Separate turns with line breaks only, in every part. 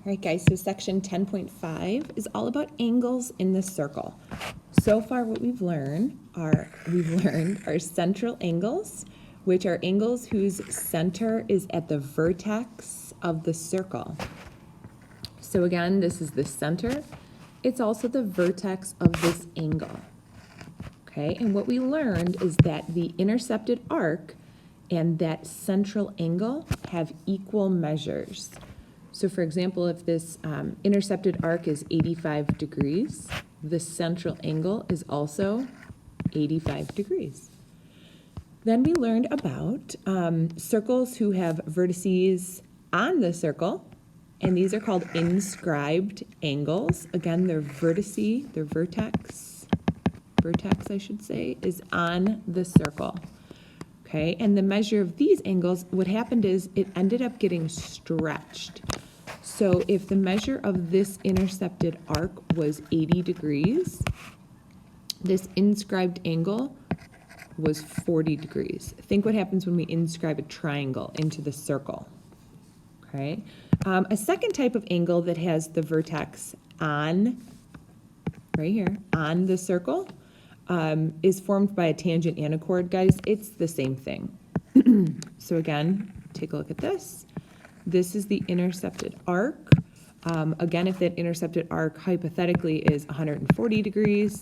All right, guys, so section 10.5 is all about angles in the circle. So far what we've learned are central angles, which are angles whose center is at the vertex of the circle. So again, this is the center. It's also the vertex of this angle. Okay, and what we learned is that the intercepted arc and that central angle have equal measures. So for example, if this intercepted arc is 85 degrees, the central angle is also 85 degrees. Then we learned about circles who have vertices on the circle, and these are called inscribed angles. Again, their vertex I should say, is on the circle. Okay, and the measure of these angles, what happened is it ended up getting stretched. So if the measure of this intercepted arc was 80 degrees, this inscribed angle was 40 degrees. Think what happens when we inscribe a triangle into the circle. Okay, a second type of angle that has the vertex on, right here, on the circle, is formed by a tangent and a chord, guys. It's the same thing. So again, take a look at this. This is the intercepted arc. Again, if that intercepted arc hypothetically is 140 degrees,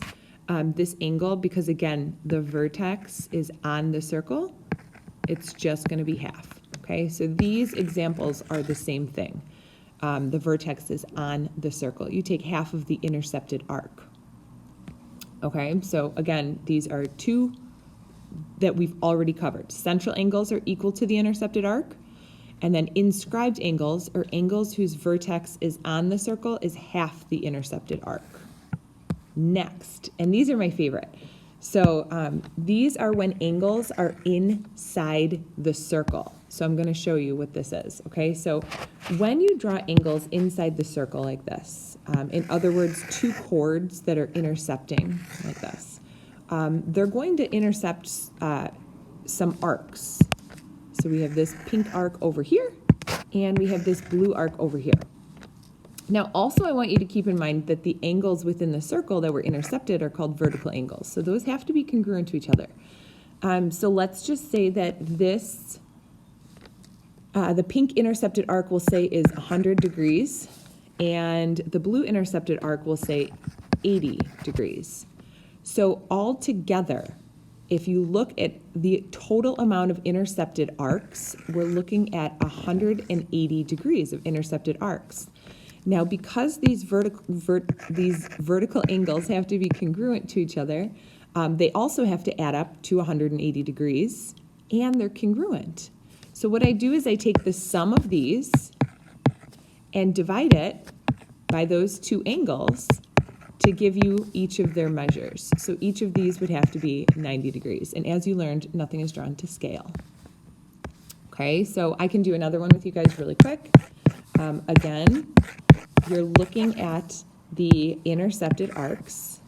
this angle, because again, the vertex is on the circle, it's just going to be half. Okay, so these examples are the same thing. The vertex is on the circle. You take half of the intercepted arc. Okay, so again, these are two that we've already covered. Central angles are equal to the intercepted arc, and then inscribed angles, or angles whose vertex is on the circle, is half the intercepted arc. Next, and these are my favorite. So these are when angles are inside the circle. So I'm going to show you what this is. Okay, so when you draw angles inside the circle like this, in other words, two chords that are intersecting like this, they're going to intercept some arcs. So we have this pink arc over here, and we have this blue arc over here. Now, also I want you to keep in mind that the angles within the circle that were intercepted are called vertical angles. So those have to be congruent to each other. So let's just say that this, the pink intercepted arc will say is 100 degrees, and the blue intercepted arc will say 80 degrees. So all together, if you look at the total amount of intercepted arcs, we're looking at 180 degrees of intercepted arcs. Now, because these vertical angles have to be congruent to each other, they also have to add up to 180 degrees, and they're congruent. So what I do is I take the sum of these and divide it by those two angles to give you each of their measures. So each of these would have to be 90 degrees. And as you learned, nothing is drawn to scale. Okay, so I can do another one with you guys really quick. Again, you're looking at the intercepted arcs.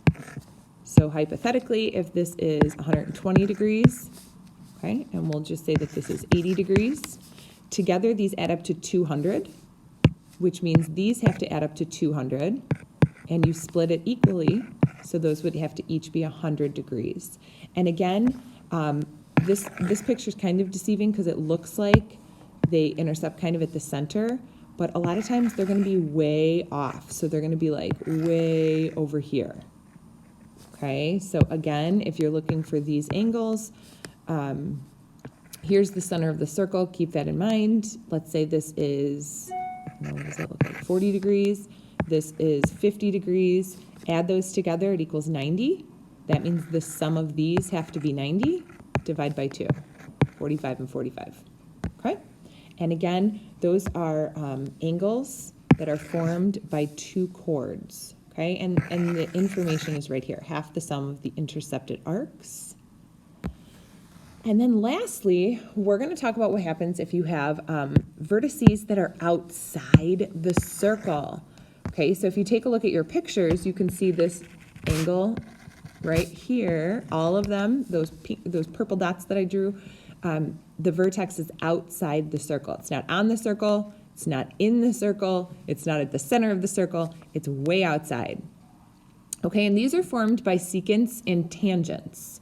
So hypothetically, if this is 120 degrees, okay, and we'll just say that this is 80 degrees, together these add up to 200, which means these have to add up to 200, and you split it equally, so those would have to each be 100 degrees. And again, this picture is kind of deceiving because it looks like they intercept kind of at the center, but a lot of times they're going to be way off. So they're going to be like way over here. Okay, so again, if you're looking for these angles, here's the center of the circle. Keep that in mind. Let's say this is, what does that look like? 40 degrees. This is 50 degrees. Add those together, it equals 90. That means the sum of these have to be 90. Divide by 2, 45 and 45. Okay? And again, those are angles that are formed by two chords. Okay? And the information is right here. Half the sum of the intercepted arcs. And then lastly, we're going to talk about what happens if you have vertices that are outside the circle. Okay, so if you take a look at your pictures, you can see this angle right here, all of them, those purple dots that I drew, the vertex is outside the circle. It's not on the circle, It's not in the circle. It's not at the center of the circle. It's way outside. Okay, and these are formed by secants and tangents.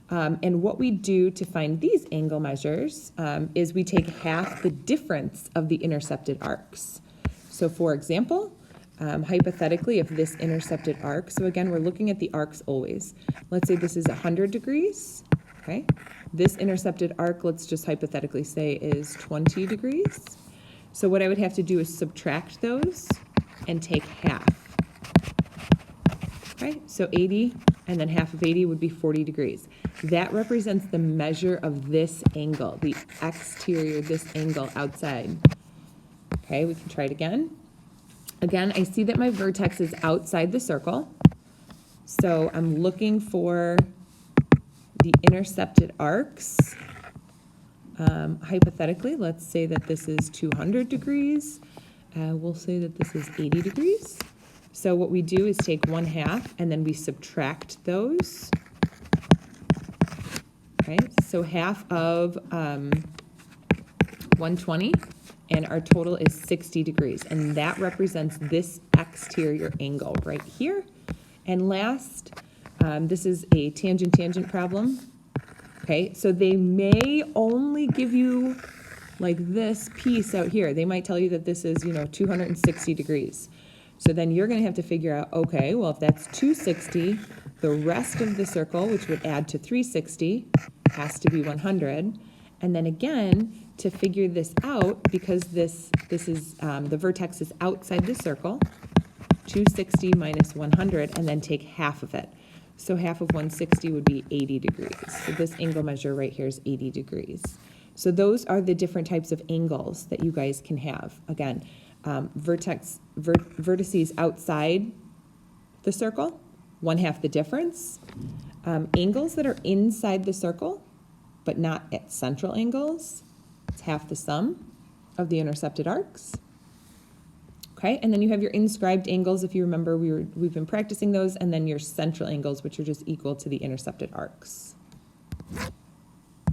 And what we do to find these angle measures is we take half the difference of the intercepted arcs. So for example, hypothetically, if this intercepted arc, so again, we're looking at the arcs always. Let's say this is 100 degrees, okay? This intercepted arc, let's just hypothetically say, is 20 degrees. So what I would have to do is subtract those and take half. Okay, so 80, and then half of 80 would be 40 degrees. That represents the measure of this angle, the exterior, this angle outside. Okay, we can try it again. Again, I see that my vertex is outside the circle. So I'm looking for the intercepted arcs. Hypothetically, let's say that this is 200 degrees. We'll say that this is 80 degrees. So what we do is take 1/2 and then we subtract those. Okay, so half of 120, and our total is 60 degrees. And that represents this exterior angle right here. And last, this is a tangent-tangent problem. Okay, so they may only give you like this piece out here. They might tell you that this is, 260 degrees. So then you're going to have to figure out, okay, well, if that's 260, the rest of the circle, which would add to 360, has to be 100. And then again, to figure this out, because this is, the vertex is outside the circle, 260 minus 100, and then take half of it. So half of 160 would be 80 degrees. So this angle measure right here is 80 degrees. So those are the different types of angles that you guys can have. Again, vertices outside the circle, 1/2 the difference. Angles that are inside the circle, but not at central angles, it's half the sum of the intercepted arcs. Okay, and then you have your inscribed angles. If you remember, we've been practicing those, and then your central angles, which are just equal to the intercepted arcs.